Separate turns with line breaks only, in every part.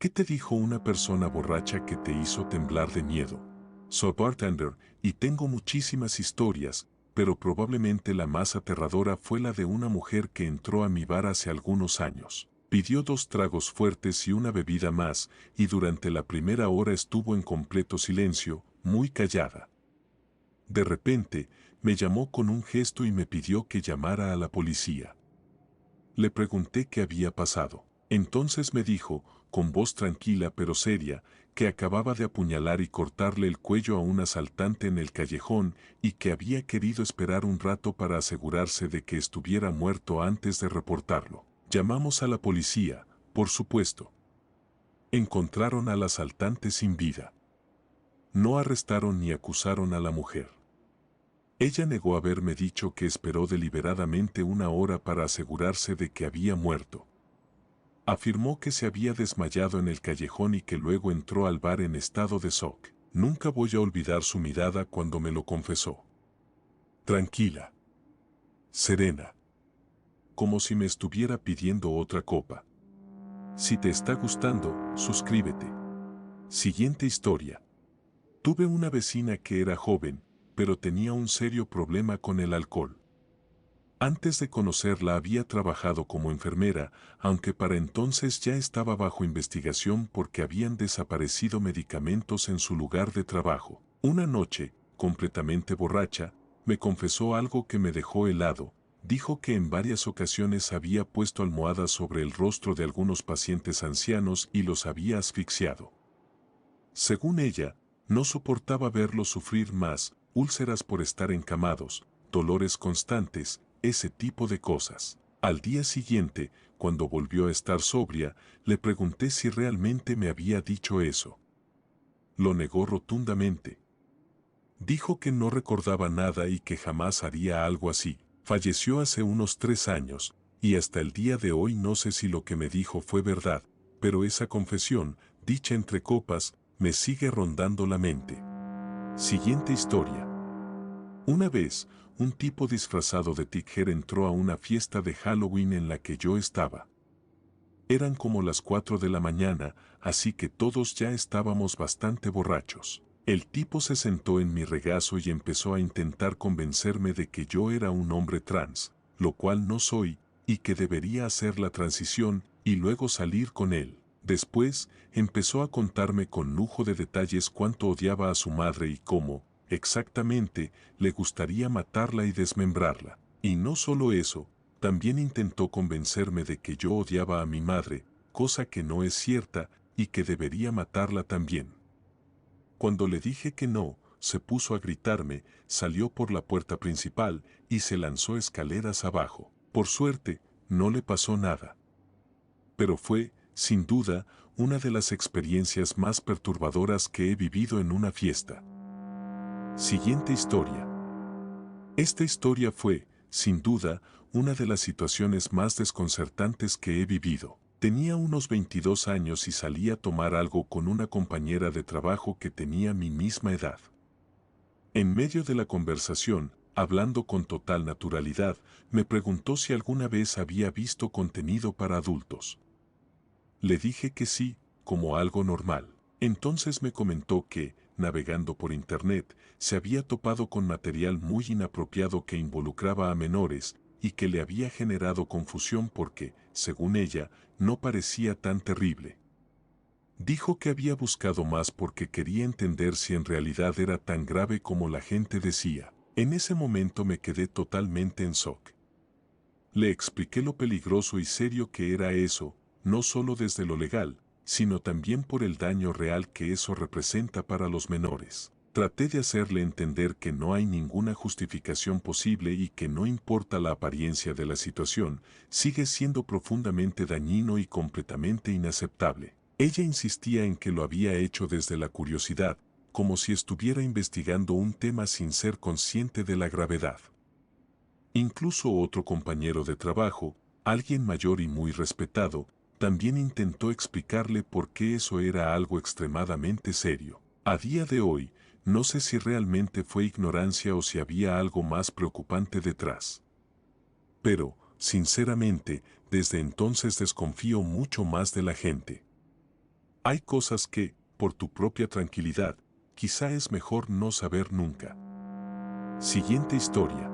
¿Qué te dijo una persona borracha que te hizo temblar de miedo? Soy bartender y tengo muchísimas historias, pero probablemente la más aterradora fue la de una mujer que entró a mi bar hace algunos años. Pidió 2 tragos fuertes y una bebida más, y durante la primera hora estuvo en completo silencio, muy callada. De repente, me llamó con un gesto y me pidió que llamara a la policía. Le pregunté qué había pasado. Entonces me dijo, con voz tranquila pero seria, que acababa de apuñalar y cortarle el cuello a un asaltante en el callejón y que había querido esperar un rato para asegurarse de que estuviera muerto antes de reportarlo. Llamamos a la policía, por supuesto. Encontraron al asaltante sin vida. No arrestaron ni acusaron a la mujer. Ella negó haberme dicho que esperó deliberadamente una hora para asegurarse de que había muerto. Afirmó que se había desmayado en el callejón y que luego entró al bar en estado de shock. Nunca voy a olvidar su mirada cuando me lo confesó. Tranquila. Serena. Como si me estuviera pidiendo otra copa. Si te está gustando, suscríbete. Siguiente historia. Tuve una vecina que era joven, pero tenía un serio problema con el alcohol. Antes de conocerla había trabajado como enfermera, aunque para entonces ya estaba bajo investigación porque habían desaparecido medicamentos en su lugar de trabajo. Una noche, completamente borracha, me confesó algo que me dejó helado. Dijo que en varias ocasiones había puesto almohadas sobre el rostro de algunos pacientes ancianos y los había asfixiado. Según ella, no soportaba verlos sufrir más, úlceras por estar encamados, dolores constantes, ese tipo de cosas. Al día siguiente, cuando volvió a estar sobria, le pregunté si realmente me había dicho eso. Lo negó rotundamente. Dijo que no recordaba nada y que jamás haría algo así. Falleció hace unos 3 años, y hasta el día de hoy no sé si lo que me dijo fue verdad, pero esa confesión, dicha entre copas, me sigue rondando la mente. Siguiente historia. Una vez, un tipo disfrazado de Tigger entró a una fiesta de Halloween en la que yo estaba. Eran como las 4 de la mañana, así que todos ya estábamos bastante borrachos. El tipo se sentó en mi regazo y empezó a intentar convencerme de que yo era un hombre trans, lo cual no soy, y que debería hacer la transición y luego salir con él. Después, empezó a contarme con lujo de detalles cuánto odiaba a su madre y cómo, exactamente, le gustaría matarla y desmembrarla. Y no solo eso, también intentó convencerme de que yo odiaba a mi madre, cosa que no es cierta, y que debería matarla también. Cuando le dije que no, se puso a gritarme, salió por la puerta principal y se lanzó escaleras abajo. Por suerte, no le pasó nada. Pero fue, sin duda, una de las experiencias más perturbadoras que he vivido en una fiesta. Siguiente historia. Esta historia fue, sin duda, una de las situaciones más desconcertantes que he vivido. Tenía unos 22 años y salí a tomar algo con una compañera de trabajo que tenía mi misma edad. En medio de la conversación, hablando con total naturalidad, me preguntó si alguna vez había visto contenido para adultos. Le dije que sí, como algo normal. Entonces me comentó que, navegando por internet, se había topado con material muy inapropiado que involucraba a menores y que le había generado confusión porque, según ella, no parecía tan terrible. Dijo que había buscado más porque quería entender si en realidad era tan grave como la gente decía. En ese momento me quedé totalmente en shock. Le expliqué lo peligroso y serio que era eso, no solo desde lo legal, sino también por el daño real que eso representa para los menores. Traté de hacerle entender que no hay ninguna justificación posible y que no importa la apariencia de la situación, sigue siendo profundamente dañino y completamente inaceptable. Ella insistía en que lo había hecho desde la curiosidad, como si estuviera investigando un tema sin ser consciente de la gravedad. Incluso otro compañero de trabajo, alguien mayor y muy respetado, también intentó explicarle por qué eso era algo extremadamente serio. A día de hoy, no sé si realmente fue ignorancia o si había algo más preocupante detrás. Pero, sinceramente, desde entonces desconfío mucho más de la gente. Hay cosas que, por tu propia tranquilidad, quizá es mejor no saber nunca. Siguiente historia.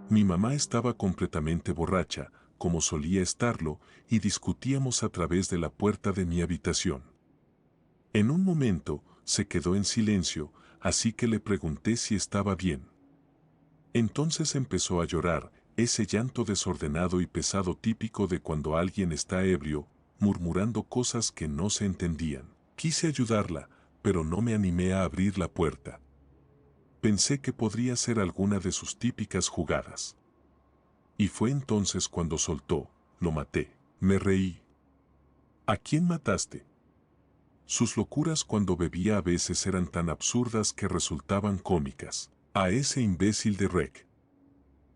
Mi mamá estaba completamente borracha, como solía estarlo, y discutíamos a través de la puerta de mi habitación. En un momento, se quedó en silencio, así que le pregunté si estaba bien. Entonces empezó a llorar, ese llanto desordenado y pesado típico de cuando alguien está ebrio, murmurando cosas que no se entendían. Quise ayudarla, pero no me animé a abrir la puerta. Pensé que podría ser alguna de sus típicas jugadas. Y fue entonces cuando soltó, lo maté. Me reí. ¿A quién mataste? Sus locuras cuando bebía a veces eran tan absurdas que resultaban cómicas. A ese imbécil de Rick.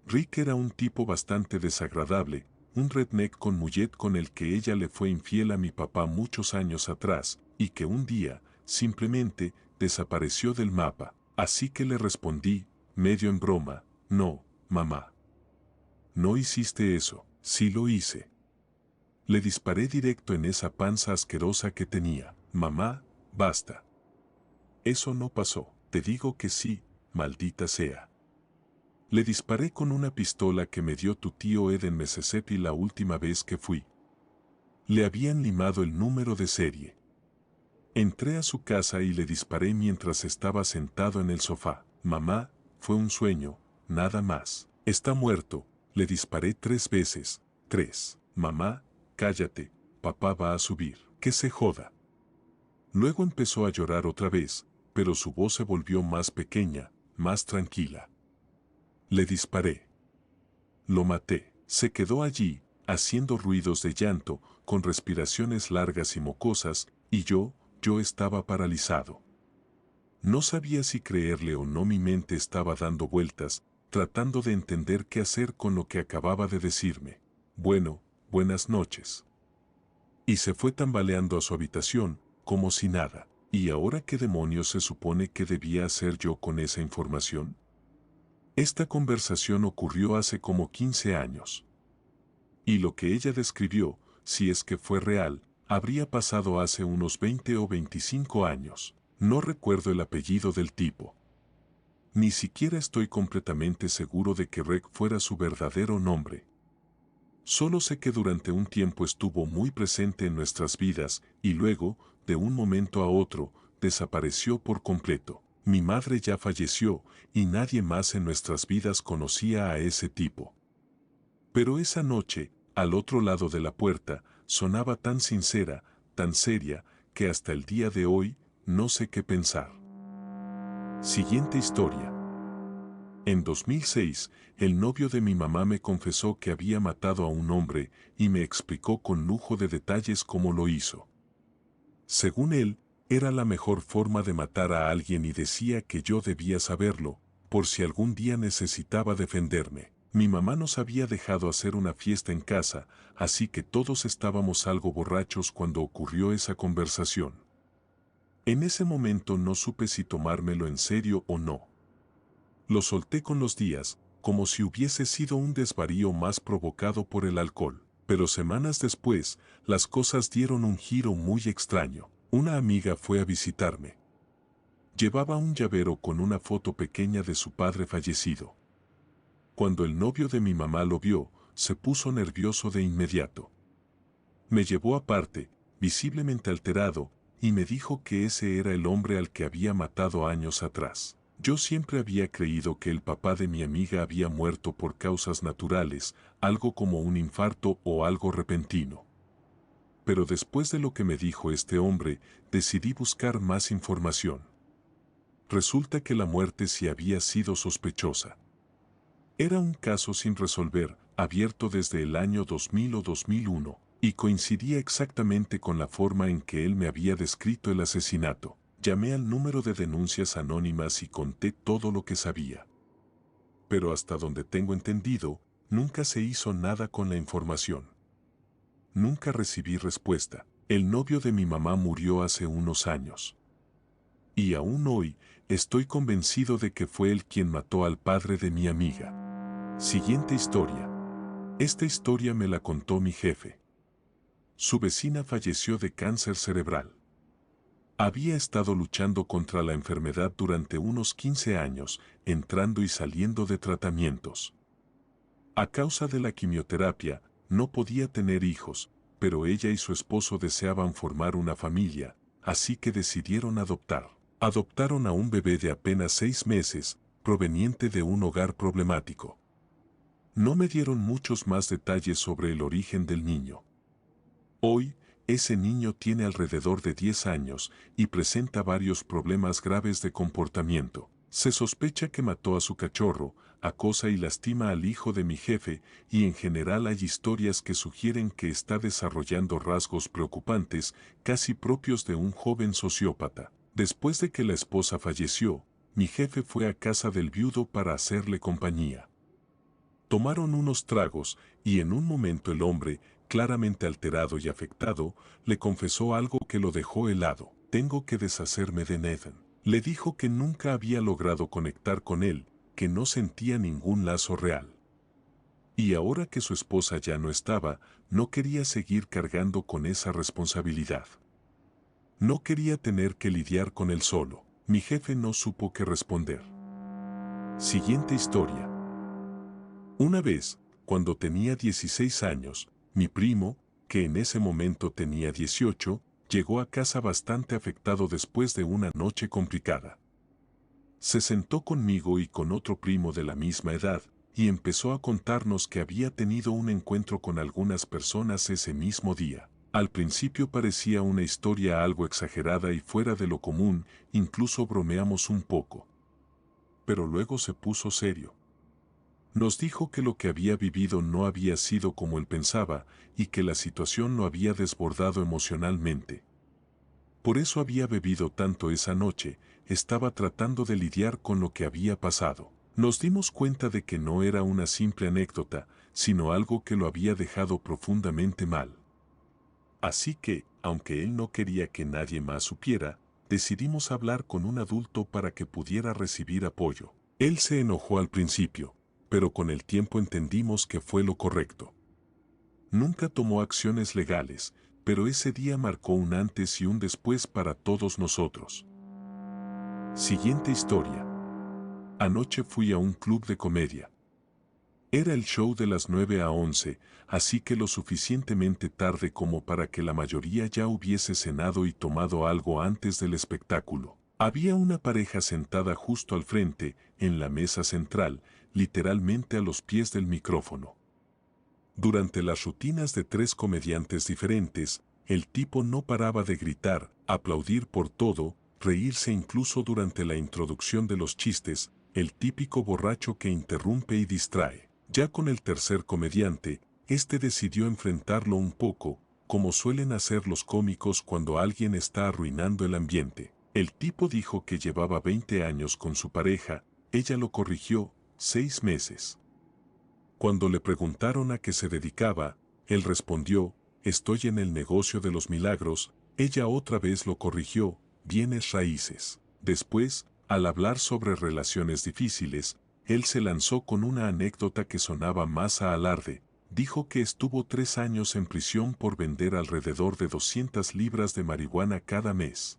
Rick era un tipo bastante desagradable, un redneck con mullet con el que ella le fue infiel a mi papá muchos años atrás, y que un día, simplemente, desapareció del mapa. Así que le respondí, medio en broma, no, mamá. No hiciste eso. Sí lo hice. Le disparé directo en esa panza asquerosa que tenía. Mamá, basta. Eso no pasó. Te digo que sí, maldita sea. Le disparé con una pistola que me dio tu tío Ed en Mississippi la última vez que fui. Le habían limado el número de serie. Entré a su casa y le disparé mientras estaba sentado en el sofá. Mamá, fue un sueño, nada más. Está muerto. Le disparé 3 veces. 3. Mamá, cállate, papá va a subir. Que se joda. Luego empezó a llorar otra vez, pero su voz se volvió más pequeña, más tranquila. Le disparé. Lo maté. Se quedó allí, haciendo ruidos de llanto, con respiraciones largas y mocosas, y yo estaba paralizado. No sabía si creerle o no, mi mente estaba dando vueltas, tratando de entender qué hacer con lo que acababa de decirme. Bueno, buenas noches. Y se fue tambaleando a su habitación, como si nada. ¿Y ahora qué demonios se supone que debía hacer yo con esa información? Esta conversación ocurrió hace como 15 años. Y lo que ella describió, si es que fue real, habría pasado hace unos 20 o 25 años. No recuerdo el apellido del tipo. Ni siquiera estoy completamente seguro de que Rick fuera su verdadero nombre. Solo sé que durante un tiempo estuvo muy presente en nuestras vidas y luego, de un momento a otro, desapareció por completo. Mi madre ya falleció y nadie más en nuestras vidas conocía a ese tipo. Pero esa noche, al otro lado de la puerta, sonaba tan sincera, tan seria, que hasta el día de hoy no sé qué pensar. Siguiente historia. En 2006, el novio de mi mamá me confesó que había matado a un hombre y me explicó con lujo de detalles cómo lo hizo. Según él, era la mejor forma de matar a alguien y decía que yo debía saberlo, por si algún día necesitaba defenderme. Mi mamá nos había dejado hacer una fiesta en casa, así que todos estábamos algo borrachos cuando ocurrió esa conversación. En ese momento no supe si tomármelo en serio o no. Lo solté con los días, como si hubiese sido un desvarío más provocado por el alcohol. Pero semanas después, las cosas dieron un giro muy extraño. Una amiga fue a visitarme. Llevaba un llavero con una foto pequeña de su padre fallecido. Cuando el novio de mi mamá lo vio, se puso nervioso de inmediato. Me llevó aparte, visiblemente alterado, y me dijo que ese era el hombre al que había matado años atrás. Yo siempre había creído que el papá de mi amiga había muerto por causas naturales, algo como un infarto o algo repentino. Pero después de lo que me dijo este hombre, decidí buscar más información. Resulta que la muerte sí había sido sospechosa. Era un caso sin resolver, abierto desde el año 2000 o 2001, y coincidía exactamente con la forma en que él me había descrito el asesinato. Llamé al número de denuncias anónimas y conté todo lo que sabía. Pero hasta donde tengo entendido, nunca se hizo nada con la información. Nunca recibí respuesta. El novio de mi mamá murió hace unos años. Y aún hoy, estoy convencido de que fue él quien mató al padre de mi amiga. Siguiente historia. Esta historia me la contó mi jefe. Su vecina falleció de cáncer cerebral. Había estado luchando contra la enfermedad durante unos 15 años, entrando y saliendo de tratamientos. A causa de la quimioterapia, no podía tener hijos, pero ella y su esposo deseaban formar una familia, así que decidieron adoptar. Adoptaron a un bebé de apenas 6 meses, proveniente de un hogar problemático. No me dieron muchos más detalles sobre el origen del niño. Hoy, ese niño tiene alrededor de 10 años y presenta varios problemas graves de comportamiento. Se sospecha que mató a su cachorro, acosa y lastima al hijo de mi jefe, y en general hay historias que sugieren que está desarrollando rasgos preocupantes, casi propios de un joven sociópata. Después de que la esposa falleció, mi jefe fue a casa del viudo para hacerle compañía. Tomaron unos tragos y en un momento el hombre, claramente alterado y afectado, le confesó algo que lo dejó helado. Tengo que deshacerme de Nathan. Le dijo que nunca había logrado conectar con él, que no sentía ningún lazo real. Y ahora que su esposa ya no estaba, no quería seguir cargando con esa responsabilidad. No quería tener que lidiar con él solo. Mi jefe no supo qué responder. Siguiente historia. Una vez, cuando tenía 16 años, mi primo, que en ese momento tenía 18, llegó a casa bastante afectado después de una noche complicada. Se sentó conmigo y con otro primo de la misma edad, y empezó a contarnos que había tenido un encuentro con algunas personas ese mismo día. Al principio parecía una historia algo exagerada y fuera de lo común, incluso bromeamos un poco. Pero luego se puso serio. Nos dijo que lo que había vivido no había sido como él pensaba y que la situación lo había desbordado emocionalmente. Por eso había bebido tanto esa noche, estaba tratando de lidiar con lo que había pasado. Nos dimos cuenta de que no era una simple anécdota, sino algo que lo había dejado profundamente mal. Así que, aunque él no quería que nadie más supiera, decidimos hablar con un adulto para que pudiera recibir apoyo. Él se enojó al principio, pero con el tiempo entendimos que fue lo correcto. Nunca tomó acciones legales, pero ese día marcó un antes y un después para todos nosotros. Siguiente historia. Anoche fui a un club de comedia. Era el show de las 9 a 11, así que lo suficientemente tarde como para que la mayoría ya hubiese cenado y tomado algo antes del espectáculo. Había una pareja sentada justo al frente, en la mesa central, literalmente a los pies del micrófono. Durante las rutinas de 3 comediantes diferentes, el tipo no paraba de gritar, aplaudir por todo, reírse incluso durante la introducción de los chistes, el típico borracho que interrumpe y distrae. Ya con el tercer comediante, este decidió enfrentarlo un poco, como suelen hacer los cómicos cuando alguien está arruinando el ambiente. El tipo dijo que llevaba 20 años con su pareja, ella lo corrigió, 6 meses. Cuando le preguntaron a qué se dedicaba, él respondió, estoy en el negocio de los milagros, ella otra vez lo corrigió, bienes raíces. Después, al hablar sobre relaciones difíciles, él se lanzó con una anécdota que sonaba más a alarde, dijo que estuvo 3 años en prisión por vender alrededor de 200 libras de marihuana cada mes.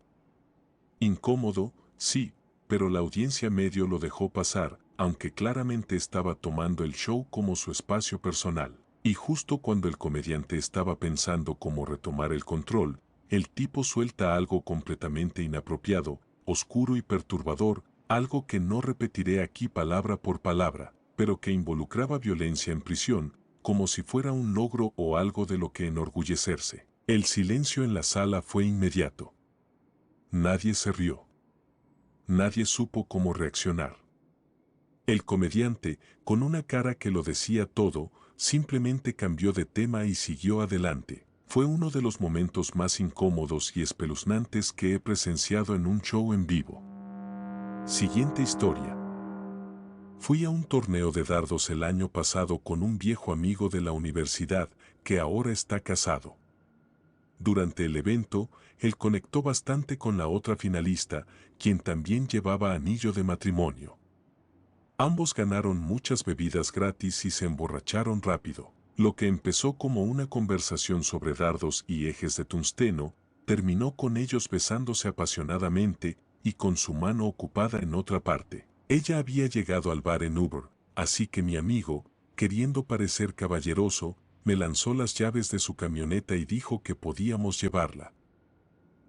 Incómodo, sí, pero la audiencia medio lo dejó pasar, aunque claramente estaba tomando el show como su espacio personal. Y justo cuando el comediante estaba pensando cómo retomar el control, el tipo suelta algo completamente inapropiado, oscuro y perturbador, algo que no repetiré aquí palabra por palabra, pero que involucraba violencia en prisión, como si fuera un logro o algo de lo que enorgullecerse. El silencio en la sala fue inmediato. Nadie se rió. Nadie supo cómo reaccionar. El comediante, con una cara que lo decía todo, simplemente cambió de tema y siguió adelante. Fue uno de los momentos más incómodos y espeluznantes que he presenciado en un show en vivo. Siguiente historia. Fui a un torneo de dardos el año pasado con un viejo amigo de la universidad que ahora está casado. Durante el evento, él conectó bastante con la otra finalista, quien también llevaba anillo de matrimonio. Ambos ganaron muchas bebidas gratis y se emborracharon rápido. Lo que empezó como una conversación sobre dardos y ejes de tungsteno, Terminó con ellos besándose apasionadamente y con su mano ocupada en otra parte. Ella había llegado al bar en Uber, así que mi amigo, queriendo parecer caballeroso, me lanzó las llaves de su camioneta y dijo que podíamos llevarla.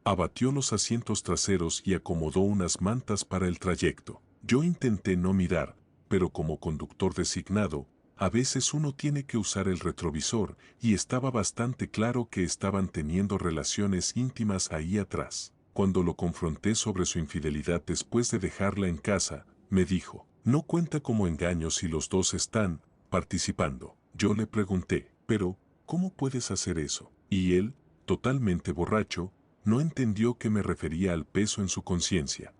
Abatió los asientos traseros y acomodó unas mantas para el trayecto. Yo intenté no mirar, pero como conductor designado, a veces uno tiene que usar el retrovisor y estaba bastante claro que estaban teniendo relaciones íntimas ahí atrás. Cuando lo confronté sobre su infidelidad después de dejarla en casa, me dijo, no cuenta como engaño si los dos están participando. Yo le pregunté, pero, ¿cómo puedes hacer eso? Y él, totalmente borracho, no entendió que me refería al peso en su conciencia.